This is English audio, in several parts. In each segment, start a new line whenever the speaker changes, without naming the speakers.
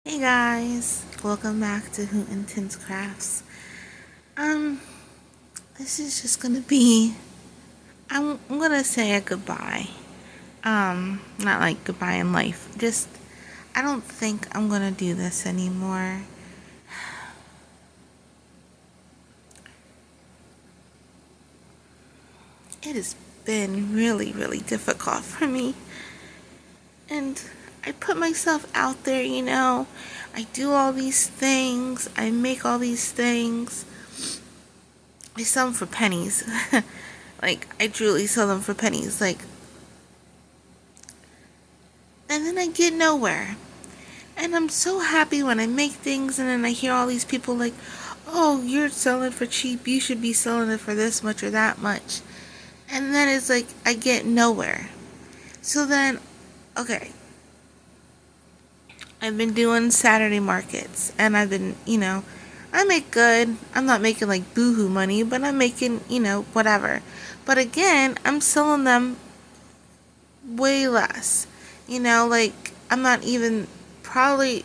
Hey guys, welcome back to Hoot and Tins Crafts. Um, this is just gonna be, I'm gonna say a goodbye. Not like goodbye in life. Just, I don't think I'm gonna do this anymore. It has been really, really difficult for me. And I put myself out there, I do all these things, I make all these things. I sell them for pennies. Like, I truly sell them for pennies. And then I get nowhere. And I'm so happy when I make things and then I hear all these people like, oh, you're selling for cheap. You should be selling it for this much or that much. And then it's like, I get nowhere. So then, okay, I've been doing Saturday markets and I've been, I make good. I'm not making like boohoo money, but I'm making, whatever. But again, I'm selling them way less. Like, I'm not even probably,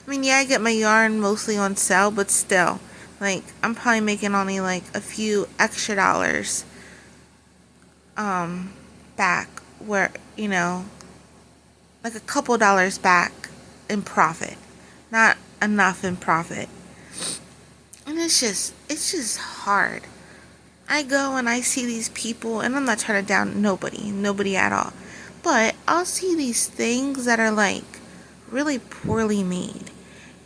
I mean, yeah, I get my yarn mostly on sale, but still, like, I'm probably making only like a few extra dollars back, where, like a couple dollars back in profit. Not enough in profit. And it's just hard. I go and I see these people, and I'm not trying to down nobody at all. But I'll see these things that are like really poorly made.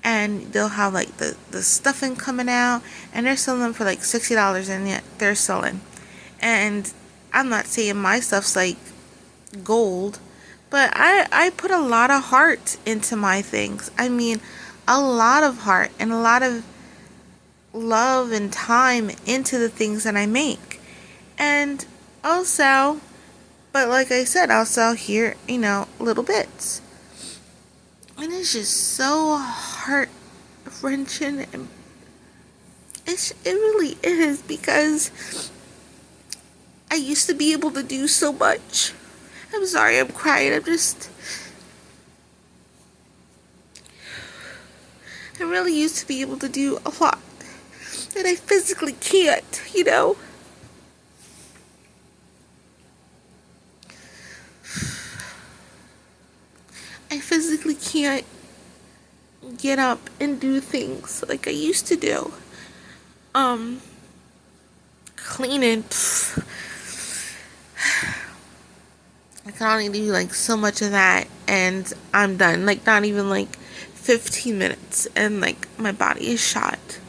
And they'll have like the stuffing coming out, and they're selling them for like $60, and yet they're selling. And I'm not saying my stuff's like gold, but I put a lot of heart into my things. I mean, a lot of heart and a lot of love and time into the things that I make. And I'll sell, but like I said, I'll sell here, little bits. And it's just so heart wrenching, and it really is, because I used to be able to do so much. I'm sorry, I'm crying. I really used to be able to do a lot that I physically can't. I physically can't get up and do things like I used to do. Um, Cleaning, I can only do like so much of that and I'm done. Like, not even like 15 minutes and like my body is shot.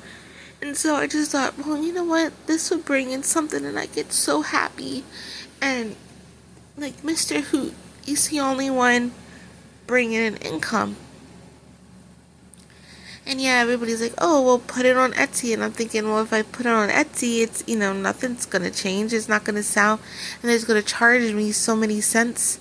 And so I just thought, well, you know what? This would bring in something and I get so happy. And like Mr. Hoot, he's the only one bringing in income. And yeah, everybody's like, oh, well, put it on Etsy. And I'm thinking, well, if I put it on Etsy, it's, nothing's going to change. It's not going to sell. And it's going to charge me so many cents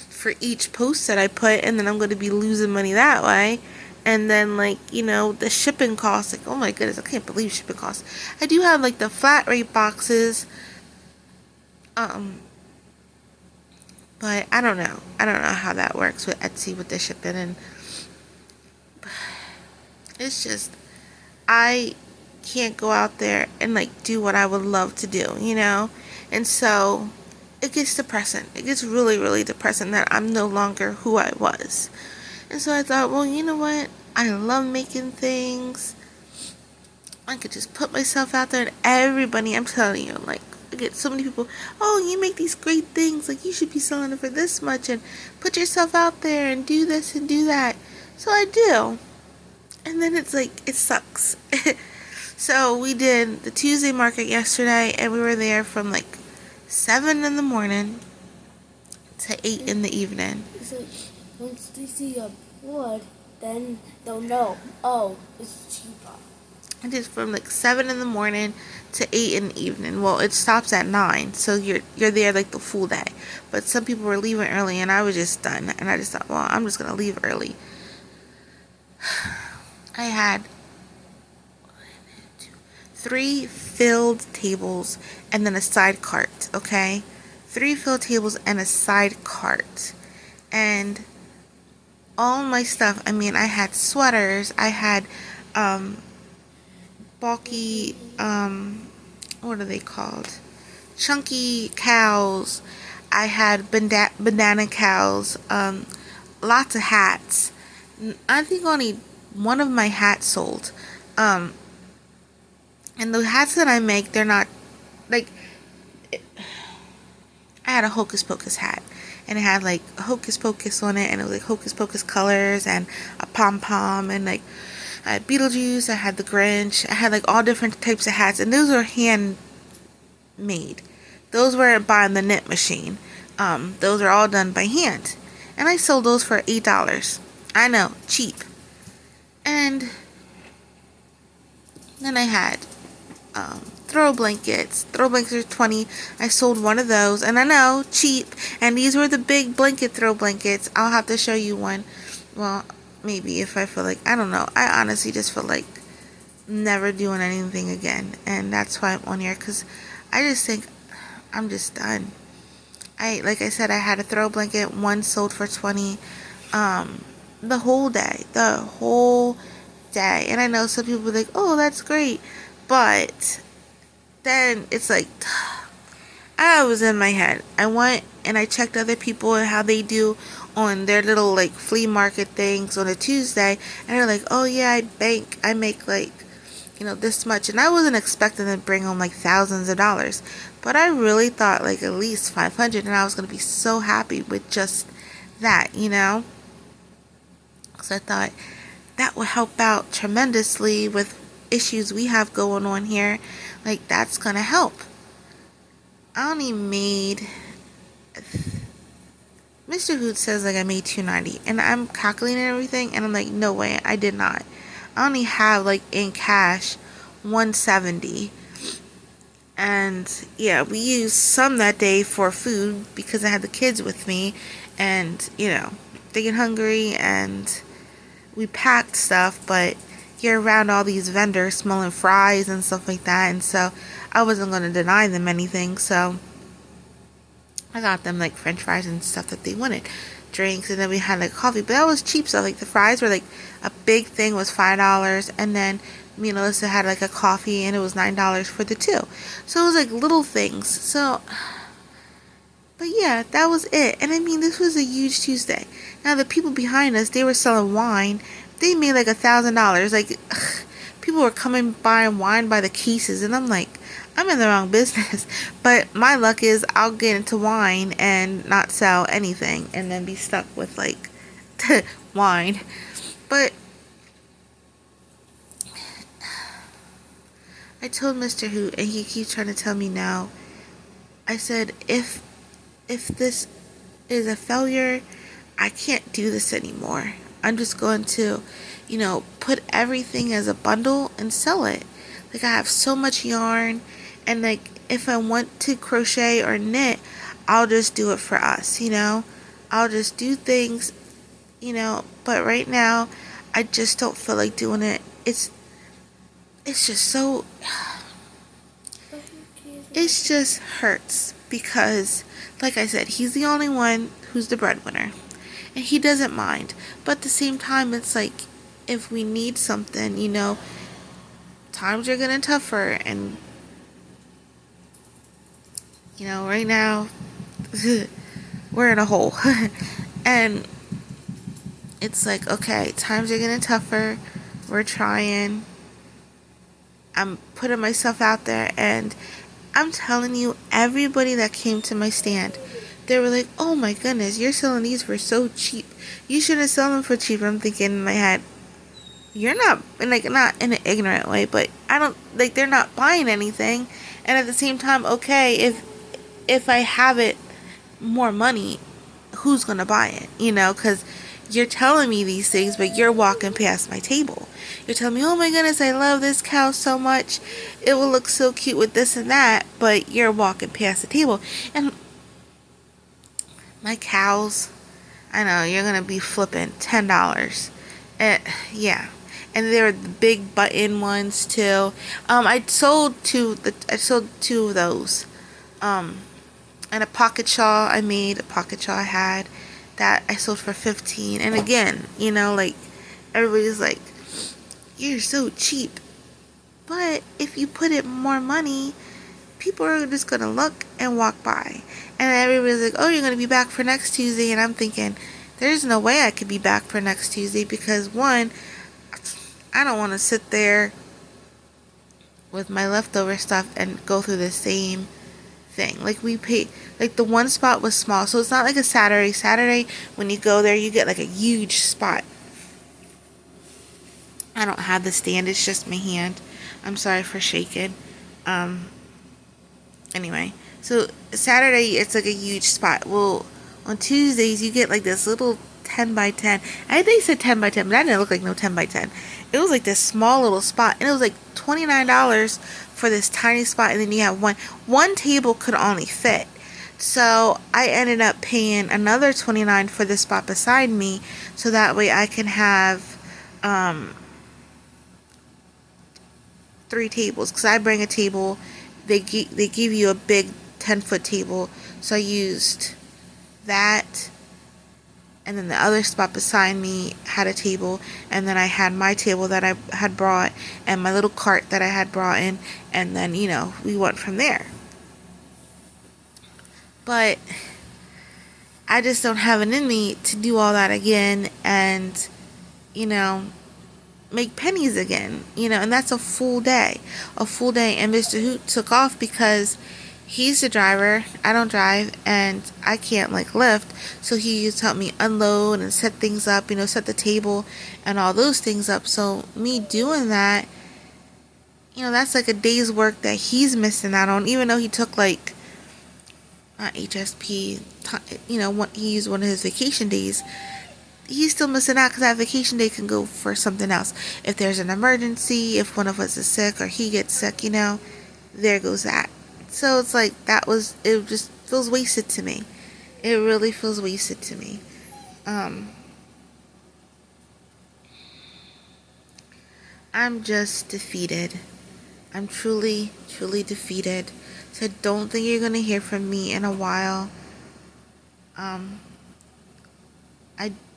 for each post that I put. And then I'm going to be losing money that way. And then, like, the shipping costs. Like, oh my goodness, I can't believe shipping costs. I do have, like, the flat rate boxes. But I don't know. I don't know how that works with Etsy with the shipping. And it's just, I can't go out there and like do what I would love to do. And so it gets depressing. It gets really, really depressing that I'm no longer who I was. And so I thought, well, you know what? I love making things. I could just put myself out there, and everybody, I'm telling you, like, I get so many people, oh, you make these great things, like, you should be selling it for this much, and put yourself out there and do this and do that. So I do. And then it's like, it sucks. So we did the Tuesday market yesterday, and we were there from like 7 in the morning to 8 in the evening.
It's like, once they see a wood, then they'll know, oh, it's cheaper.
It is from like 7 in the morning to 8 in the evening. Well, it stops at 9, so you're there like the full day. But some people were leaving early, and I was just done. And I just thought, well, I'm just gonna leave early. I had 3 filled tables and then a side cart, okay? 3 filled tables and a side cart. And all my stuff. I mean, I had sweaters, I had um, bulky, what are they called? Chunky cows. I had banana cows, lots of hats. I think only one of my hats sold. Um, and the hats that I make, they're not like, I had a Hocus Pocus hat, and it had like Hocus Pocus on it, and it was like Hocus Pocus colors and a pom pom, and like I had Beetlejuice, I had the Grinch, I had like all different types of hats, and those were handmade. Those weren't by the knit machine. Those are all done by hand, and I sold those for $8. I know, cheap. And then I had throw blankets. Throw blankets are 20. I sold one of those, and I know, cheap. And these were the big blanket throw blankets. I'll have to show you one. Well, maybe if I feel like, I don't know. I honestly just feel like never doing anything again, and that's why I'm on here, because I just think I'm just done. Like I said, I had a throw blanket. One sold for 20. The whole day. The whole day. And I know some people are like, oh, that's great. But then it's like, I was in my head. I went and I checked other people and how they do on their little like flea market things on a Tuesday, and they're like, oh yeah, I make like, this much, and I wasn't expecting to bring home like thousands of dollars, but I really thought like at least 500, and I was gonna be so happy with just that. So I thought that would help out tremendously with issues we have going on here. Like, that's gonna help. I only made, Mr. Hoot says like I made 290, and I'm calculating everything, and I'm like, no way, I did not. I only have like in cash 170. And yeah, we used some that day for food because I had the kids with me, and they get hungry, and we packed stuff, but you're around all these vendors smelling fries and stuff like that, and so I wasn't going to deny them anything, so I got them like french fries and stuff that they wanted, drinks, and then we had like coffee, but that was cheap stuff. Like the fries were like, a big thing was $5, and then me and Alyssa had like a coffee, and it was $9 for the two. So it was like little things. So, but yeah, that was it. And I mean, this was a huge Tuesday. Now the people behind us, they were selling wine. They made like $1,000. Like, people were coming buying wine by the cases, and I'm like, I'm in the wrong business. But my luck is I'll get into wine and not sell anything, and then be stuck with like wine. But I told Mr. Hoot, and he keeps trying to tell me no. I said, if this is a failure, I can't do this anymore. I'm just going to, put everything as a bundle and sell it. Like, I have so much yarn, and like, if I want to crochet or knit, I'll just do it for us. I'll just do things, but right now, I just don't feel like doing it. It's just so, it just hurts because, like I said, he's the only one who's the breadwinner, and he doesn't mind. But at the same time, it's like, if we need something, times are getting tougher, and right now we're in a hole. And it's like, okay, times are getting tougher, we're trying, I'm putting myself out there, and I'm telling you, everybody that came to my stand, they were like, oh my goodness, you're selling these for so cheap, you shouldn't sell them for cheap. I'm thinking in my head, you're not, like, not in an ignorant way, but I don't, like, they're not buying anything. And at the same time, okay, if I have it more money, who's gonna buy it? Because you're telling me these things, but you're walking past my table. You're telling me, oh my goodness, I love this cow so much, it will look so cute with this and that, but you're walking past the table. And my cows, I know you're gonna be flipping $10. Yeah. And they were the big button ones too. I sold two of those. And a pocket shawl I made, a pocket shawl I had, that I sold for 15. And again, like everybody's like, you're so cheap. But if you put it more money, people are just gonna look and walk by. And everybody's like, oh, you're gonna be back for next Tuesday. And I'm thinking, there's no way I could be back for next Tuesday because one, I don't want to sit there with my leftover stuff and go through the same thing. Like we paid, like the one spot was small, so it's not like a Saturday. Saturday, when you go there, you get like a huge spot. I don't have the stand, it's just my hand. I'm sorry for shaking. Anyway, so Saturday, it's like a huge spot. Well, on Tuesdays, you get like this little 10 by 10. I think they said 10 by 10, but that didn't look like no 10 by 10. It was like this small little spot, and it was like $29 for this tiny spot, and then you have one table could only fit. So I ended up paying another $29 for the spot beside me, so that way I can have 3 tables. Because I bring a table, they give you a big 10-foot table, so I used that. And then the other spot beside me had a table, and then I had my table that I had brought and my little cart that I had brought in, and then we went from there. But I just don't have it in me to do all that again and make pennies again, and that's a full day. And Mr. Hoot took off because he's the driver. I don't drive, and I can't lift. So he used to help me unload and set things up, set the table and all those things up. So me doing that, that's like a day's work that he's missing out on, even though he took not HSP, he used one of his vacation days. He's still missing out because that vacation day can go for something else. If there's an emergency, if one of us is sick or he gets sick, there goes that. So it's like it just feels wasted to me. It really feels wasted to me. I'm just defeated. I'm truly, truly defeated. So I don't think you're going to hear from me in a while. I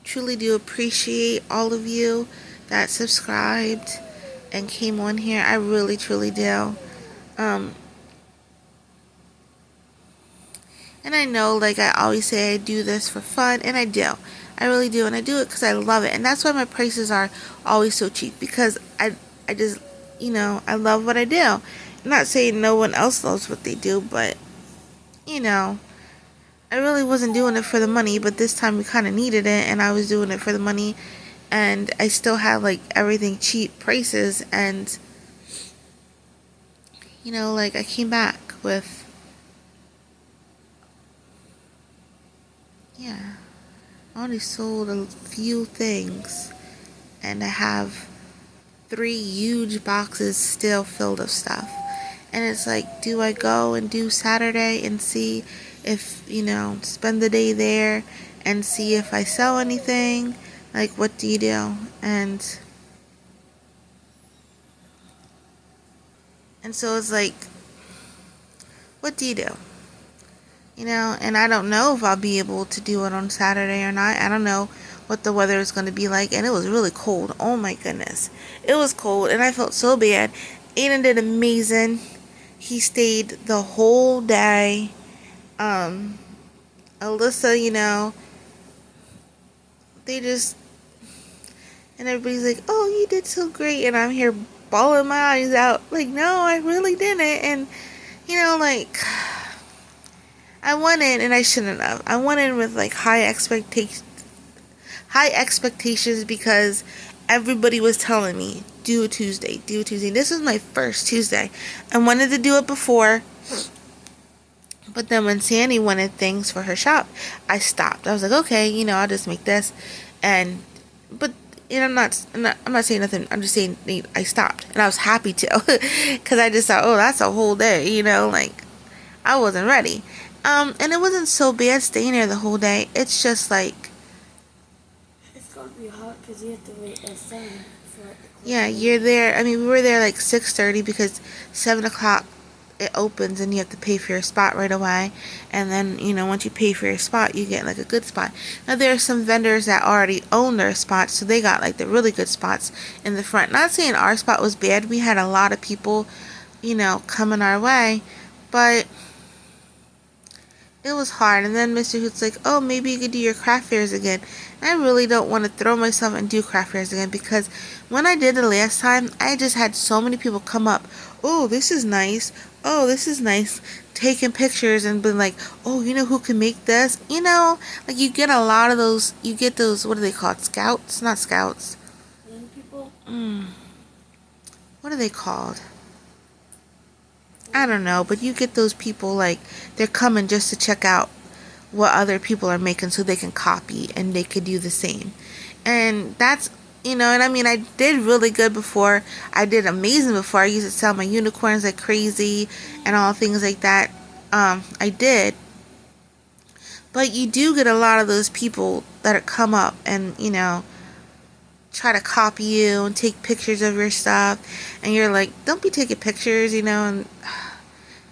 truly do appreciate all of you that subscribed and came on here. I really, truly do. And I know, I always say I do this for fun, and I do. I really do, and I do it because I love it. And that's why my prices are always so cheap, because I just, I love what I do. I'm not saying no one else loves what they do, but, I really wasn't doing it for the money, but this time we kind of needed it, and I was doing it for the money, and I still had, everything cheap prices, and, I came back with, I only sold a few things, and I have 3 huge boxes still filled of stuff. And it's like, do I go and do Saturday and see if, spend the day there and see if I sell anything? What do you do? And so it's like, what do you do? And I don't know if I'll be able to do it on Saturday or not. I don't know what the weather is going to be like. And it was really cold. Oh my goodness. It was cold, and I felt so bad. Aiden did amazing. He stayed the whole day. Alyssa, they just, and everybody's like, oh, you did so great. And I'm here bawling my eyes out. No, I really didn't. And, I went in, and I shouldn't have. I went in with high expectations because everybody was telling me, do a Tuesday. This was my first Tuesday. I wanted to do it before, but then when Sandy wanted things for her shop, I stopped. I was like, okay, I'll just make this, but I'm not saying nothing. I'm just saying I stopped, and I was happy to, because I just thought, oh, that's a whole day, I wasn't ready. And it wasn't so bad staying there the whole day. It's just
it's gonna be hot because you have to wait a 7 for it to close.
Yeah, you're there. I mean, we were there 6:30 because 7 o'clock it opens and you have to pay for your spot right away. And then, once you pay for your spot, you get like a good spot. Now, there are some vendors that already own their spots, so they got like the really good spots in the front. Not saying our spot was bad. We had a lot of people, coming our way, but it was hard. And then Mr. Hoot's like, oh, maybe you could do your craft fairs again. And I really don't want to throw myself and do craft fairs again, because when I did it last time, I just had so many people come up. Oh, this is nice. Oh, this is nice. Taking pictures and being like, oh, who can make this? Like you get a lot of those. You get those, what are they called? Scouts? Not scouts.
Young people.
What are they called? I don't know, but you get those people, like, they're coming just to check out what other people are making so they can copy and they could do the same. And that's, and I mean, I did really good before. I did amazing before. I used to sell my unicorns like crazy and all things like that. I did. But you do get a lot of those people that come up and, try to copy you and take pictures of your stuff. And you're like, don't be taking pictures, and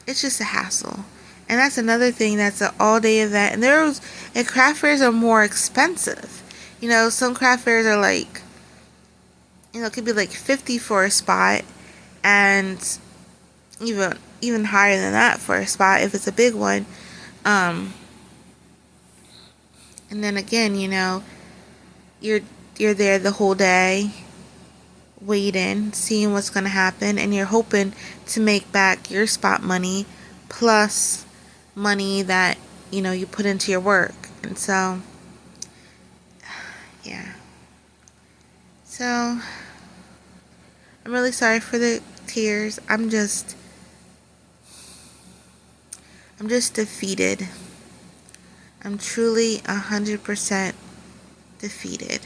it's just a hassle. And that's another thing, that's an all-day event. And craft fairs are more expensive. Some craft fairs are like, it could be like 50 for a spot, and even higher than that for a spot if it's a big one. And then again, you're there the whole day, waiting, seeing what's going to happen, and you're hoping to make back your spot money plus money that you put into your work. And so yeah, so I'm really sorry for the tears. I'm just defeated. I'm truly 100% defeated.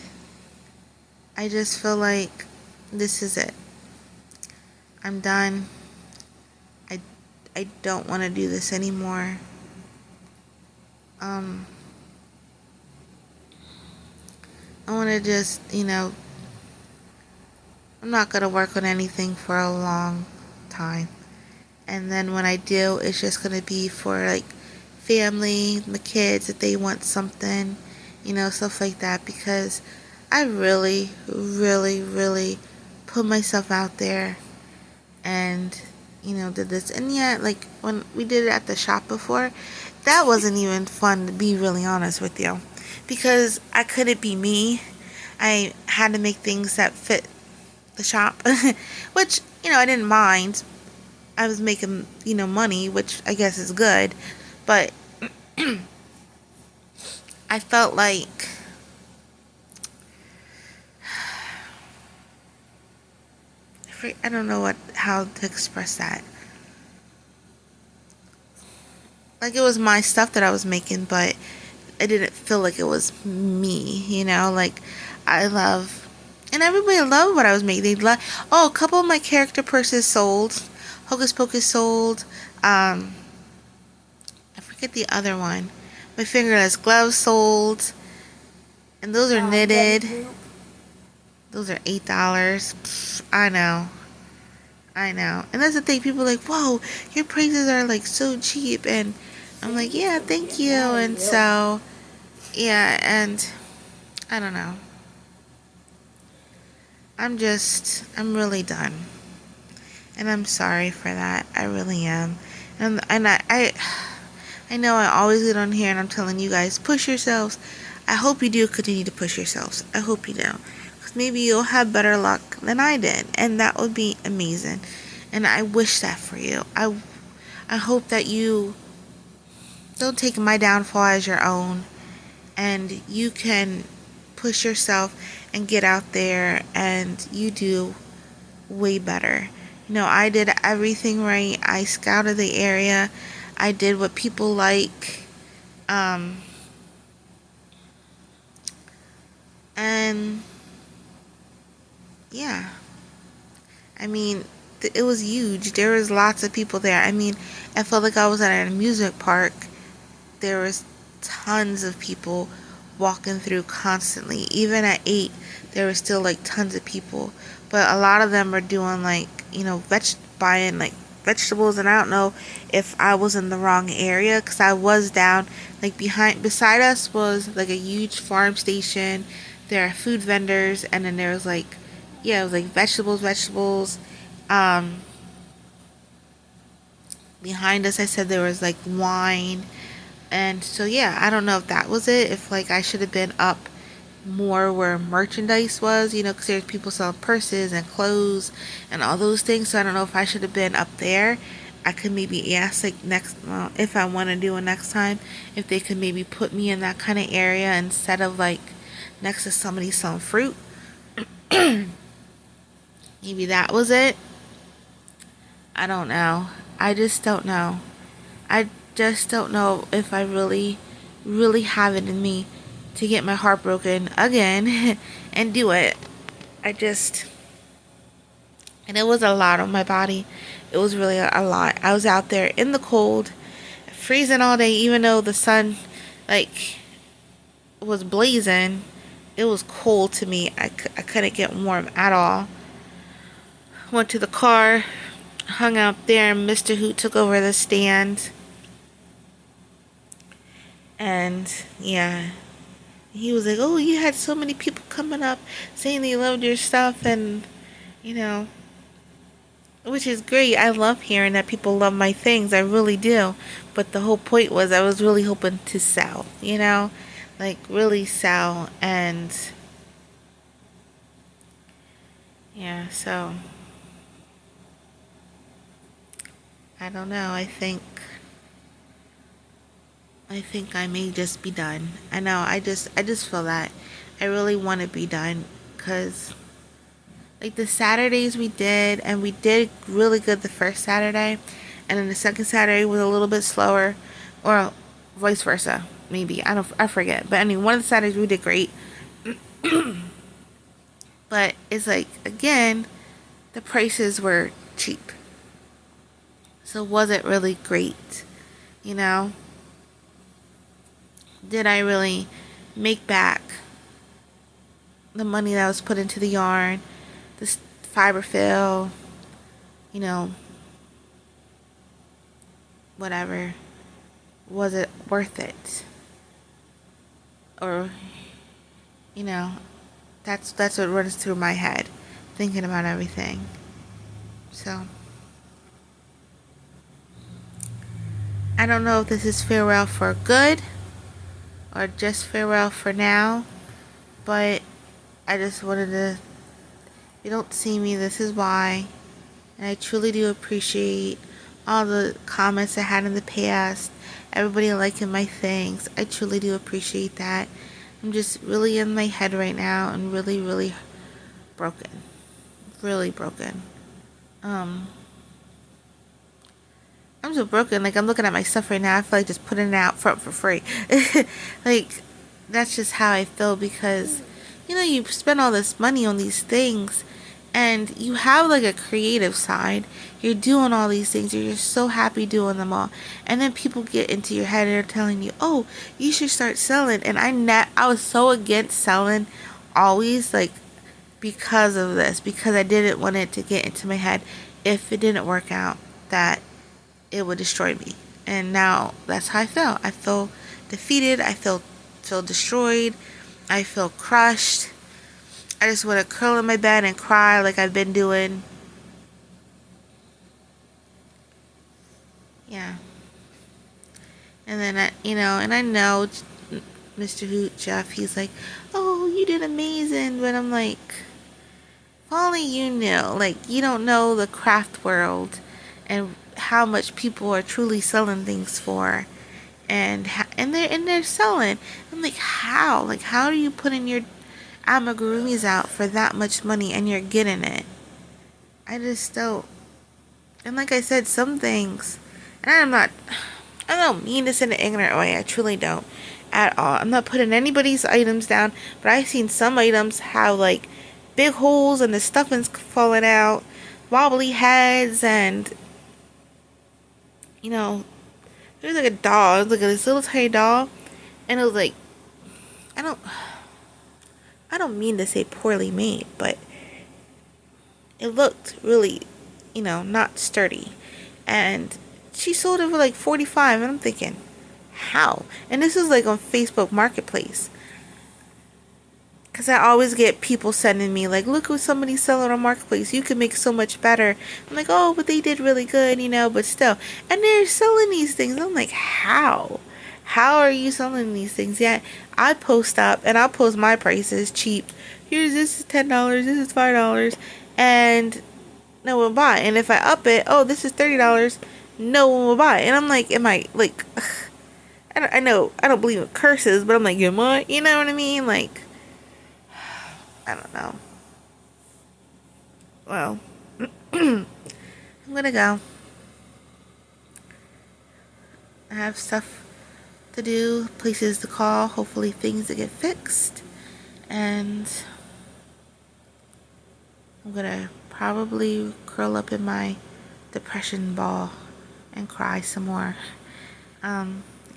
I just feel like this is it. I'm done. I don't want to do this anymore. I want to just, I'm not going to work on anything for a long time. And then when I do, it's just going to be for like family, my kids, if they want something, stuff like that, because I really, really, really put myself out there and, did this. And yeah, like when we did it at the shop before, that wasn't even fun, to be really honest with you, because I couldn't be me. I had to make things that fit the shop, which, I didn't mind. I was making, money, which I guess is good, but I felt like I don't know how to express that. Like, it was my stuff that I was making, but I didn't feel like it was me, like I love, and everybody loved what I was making. They love, a couple of my character purses sold. Hocus Pocus sold. I forget the other one. My fingerless gloves sold. And those are knitted. Those are $8. I know. And that's the thing. People are like, whoa, your prices are like so cheap. And I'm like, yeah, thank you. And so, yeah, and I don't know. I'm really done. And I'm sorry for that. I really am. And I know I always get on here and I'm telling you guys, push yourselves. I hope you do continue to push yourselves. I hope you do. Because maybe you'll have better luck than I did. And that would be amazing. And I wish that for you. I hope that you don't take my downfall as your own. And you can push yourself and get out there and you do way better. I did everything right. I scouted the area. I did what people like. And yeah. I mean, it was huge. There was lots of people there. I mean, I felt like I was at an amusement park. There was tons of people walking through constantly. Even at 8, there was still like tons of people. But a lot of them are doing like, buying like vegetables, and I don't know if I was in the wrong area because I was down like beside us was like a huge farm station. There are food vendors, and then there was like, yeah, it was like vegetables. Um, Behind us, I said there was like wine, and so yeah, I don't know if that was it. If like I should have been up more where merchandise was, because there's people selling purses and clothes and all those things. So I don't know if I should have been up there. I could maybe ask like if I want to do it next time, if they could maybe put me in that kind of area instead of like next to somebody selling fruit. Maybe that was it. I don't know. I just don't know. I just don't know if I really, really have it in me to get my heart broken again and do it. I just, and it was a lot on my body. It was really a lot. I was out there in the cold, freezing all day, even though the sun, like, was blazing. It was cold to me. I couldn't get warm at all. Went to the car, hung out there, and Mr. Hoot took over the stand. And yeah, he was like, "Oh, you had so many people coming up saying they loved your stuff," and you know, which is great. I love hearing that people love my things. I really do. But the whole point was I was really hoping to sell, like really sell. And yeah, so I don't know. I think I may just be done. I know. I just feel that I really want to be done because like the Saturdays we did, and we did really good the first Saturday, and then the second Saturday was a little bit slower, or vice versa, maybe. I forget. But anyway, one of the Saturdays we did great. But it's like again, the prices were cheap. So it wasn't really great, you know? Did I really make back the money that was put into the yarn, the fiber fill, you know, whatever? Was it worth it? Or, you know, that's what runs through my head, thinking about everything. So, I don't know if this is farewell for good or just farewell for now, but I just wanted to, if you don't see me, this is why. And I truly do appreciate all the comments I had in the past, everybody liking my things. I truly do appreciate that. I'm just really in my head right now and really, really broken. Really broken. I'm so broken. Like, I'm looking at my stuff right now. I feel like just putting it out front for free. Like, that's just how I feel because, you spend all this money on these things and you have like a creative side. You're doing all these things. You're just so happy doing them all. And then people get into your head and they're telling you, oh, you should start selling. And I was so against selling always, like, because of this. Because I didn't want it to get into my head if it didn't work out that it would destroy me. And now that's how I feel. I feel defeated. I feel destroyed. I feel crushed. I just want to curl in my bed and cry like I've been doing. Yeah. And then and I know Mr. Hoot, Jeff, he's like, "Oh, you did amazing." But I'm like, if only you knew. Like, you don't know the craft world and how much people are truly selling things for, and they're selling. I'm like, how? Like, how are you putting your amigurumis out for that much money and you're getting it? I just don't. And like I said, some things, and I don't mean this in an ignorant way. I truly don't at all. I'm not putting anybody's items down, but I've seen some items have like big holes and the stuffing's falling out, wobbly heads, and there was like a doll. It was like this little tiny doll, and it was like, I don't mean to say poorly made, but it looked really, not sturdy. and she sold it for like 45, and I'm thinking, how? And this was like on Facebook Marketplace. Because I always get people sending me, like, look what somebody's selling on Marketplace. You can make so much better. I'm like, oh, but they did really good, but still. And they're selling these things. I'm like, how? How are you selling these things? Yet I post up and I'll post my prices cheap. Here's this is $10, this is $5. And no one will buy. And if I up it, oh, this is $30, no one will buy. And I'm like, am I, like, I know I don't believe in curses, but I'm like, am I? You know what I mean? Like, I don't know. Well, I'm gonna go. I have stuff to do, places to call, hopefully things to get fixed. And I'm gonna probably curl up in my depression ball and cry some more.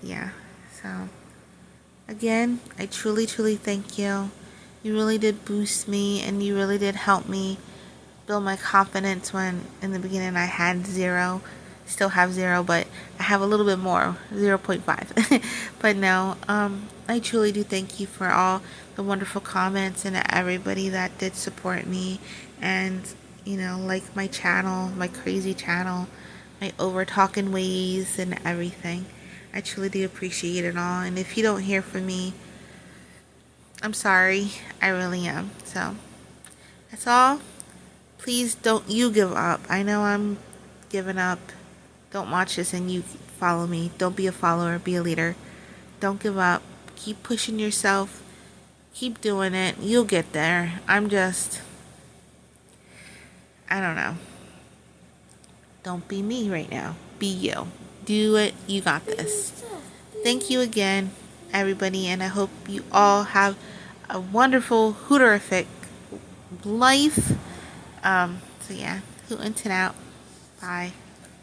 Yeah. So, again, I truly, truly thank you. You really did boost me, and you really did help me build my confidence when in the beginning I had 0. Still have 0, but I have a little bit more, 0.5. But no, I truly do thank you for all the wonderful comments and everybody that did support me and, like my channel, my crazy channel, my over talking ways and everything. I truly do appreciate it all. And if you don't hear from me, I'm sorry. I really am. So, that's all. Please don't you give up. I know I'm giving up. Don't watch this and you follow me. Don't be a follower. Be a leader. Don't give up. Keep pushing yourself. Keep doing it. You'll get there. I don't know. Don't be me right now. Be you. Do it. You got this. Thank you again, everybody, and I hope you all have a wonderful, hooterific life. So yeah, hootin' out. Bye.